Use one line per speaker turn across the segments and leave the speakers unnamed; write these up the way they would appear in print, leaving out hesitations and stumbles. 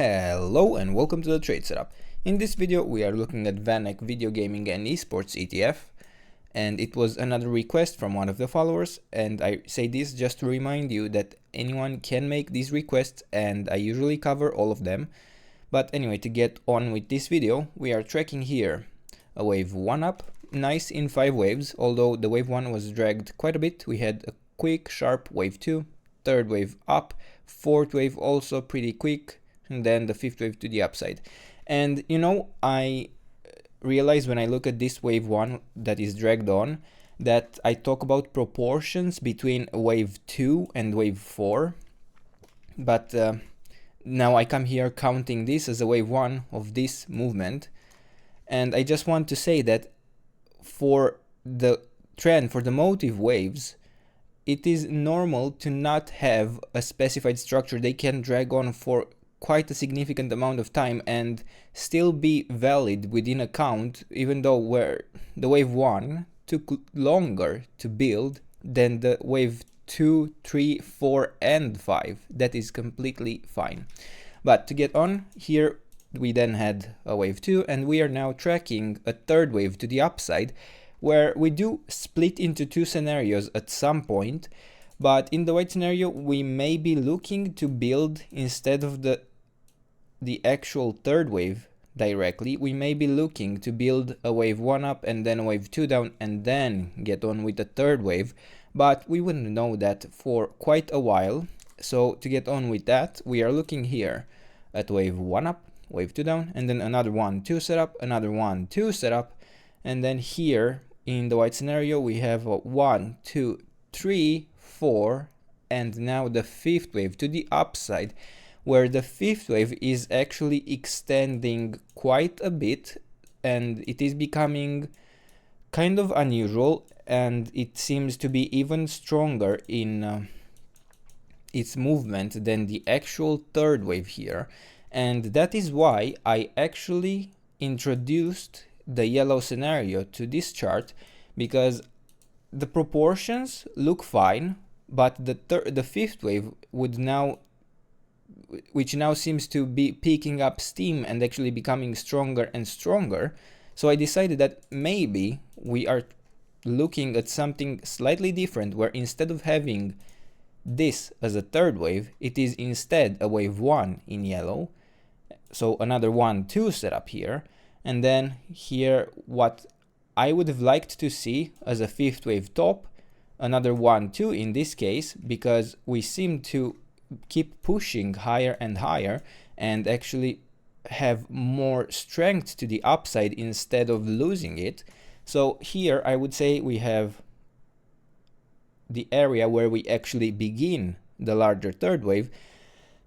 Hello and welcome to the trade setup. In this video we are looking at VanEck Video Gaming and Esports ETF, and it was another request from one of the followers, and I say this just to remind you that anyone can make these requests and I usually cover all of them. But anyway, to get on with this video, we are tracking here a wave 1 up, nice in 5 waves, although the wave 1 was dragged quite a bit. We had a quick sharp wave 2, third wave up, fourth wave also pretty quick, and then the fifth wave to the upside. And you know, I realize when I look at this wave 1 that is dragged on that I talk about proportions between wave 2 and wave 4, but now I come here counting this as a wave 1 of this movement, and I just want to say that for the trend, for the motive waves, it is normal to not have a specified structure. They can drag on for quite a significant amount of time and still be valid within a count, even though where the wave 1 took longer to build than the wave 2, 3, 4 and 5. That is completely fine. But to get on here, we then had a wave 2 and we are now tracking a third wave to the upside, where we do split into two scenarios at some point. But in the white scenario, we may be looking to build, instead of the actual third wave directly, we may be looking to build a wave 1 up and then a wave 2 down and then get on with the third wave. But we wouldn't know that for quite a while. So to get on with that, we are looking here at wave 1 up, wave 2 down, and then another 1-2 setup, another 1-2 setup, and then here in the white scenario we have a 1, 2, 3, 4, and now the fifth wave to the upside, where the fifth wave is actually extending quite a bit and it is becoming kind of unusual, and it seems to be even stronger in its movement than the actual third wave here. And that is why I actually introduced the yellow scenario to this chart, because the proportions look fine, but the fifth wave would now, which now seems to be picking up steam and actually becoming stronger and stronger. So I decided that maybe we are looking at something slightly different, where instead of having this as a third wave, it is instead a wave 1 in yellow. So another 1-2 setup here, and then here what I would have liked to see as a fifth wave top, another 1-2 in this case, because we seem to keep pushing higher and higher and actually have more strength to the upside instead of losing it. So here I would say we have the area where we actually begin the larger third wave.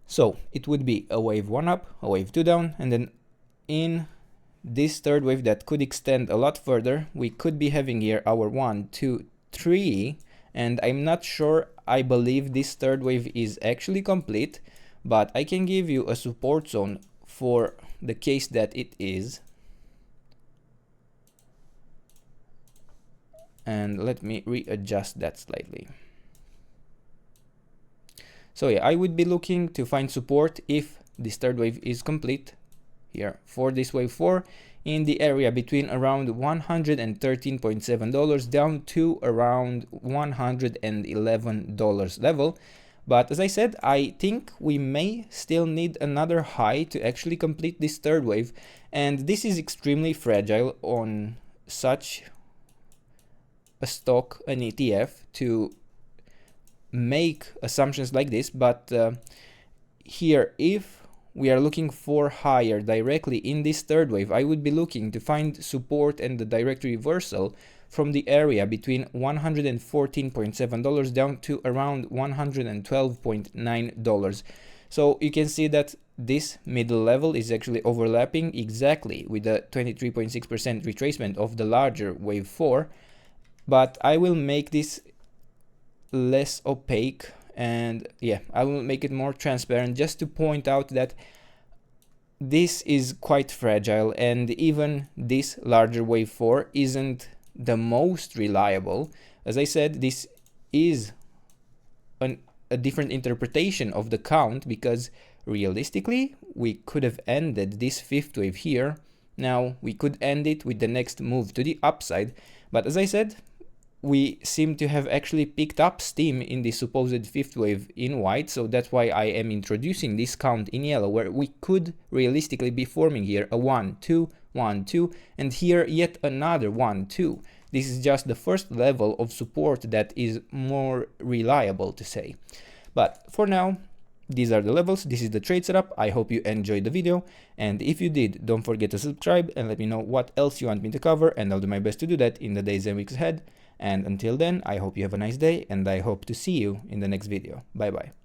So it would be a wave 1 up, a wave 2 down, and then in this third wave that could extend a lot further, we could be having here our 1, 2, 3, and I'm not sure, I believe this third wave is actually complete, but I can give you a support zone for the case that it is. And let me readjust that slightly. So yeah, I would be looking to find support if this third wave is complete here for this wave 4 in the area between around $113.7 down to around $111 level. But as I said, I think we may still need another high to actually complete this third wave, and this is extremely fragile on such a stock, an ETF, to make assumptions like this. But here, if we are looking for higher directly in this third wave, I would be looking to find support and the direct reversal from the area between $114.7 down to around $112.9. So you can see that this middle level is actually overlapping exactly with the 23.6% retracement of the larger wave 4. But I will make this less opaque, and yeah, I will make it more transparent just to point out that this is quite fragile, and even this larger wave 4 isn't the most reliable. As I said, this is a different interpretation of the count, because realistically, we could have ended this fifth wave here. Now, we could end it with the next move to the upside, but as I said, we seem to have actually picked up steam in the supposed fifth wave in white, so that's why I am introducing this count in yellow, where we could realistically be forming here a 1, 2, 1, 2, and here yet another 1, 2. This is just the first level of support that is more reliable to say. But for now, these are the levels, this is the trade setup. I hope you enjoyed the video, and if you did, don't forget to subscribe and let me know what else you want me to cover, and I'll do my best to do that in the days and weeks ahead. And until then, I hope you have a nice day, and I hope to see you in the next video. Bye bye.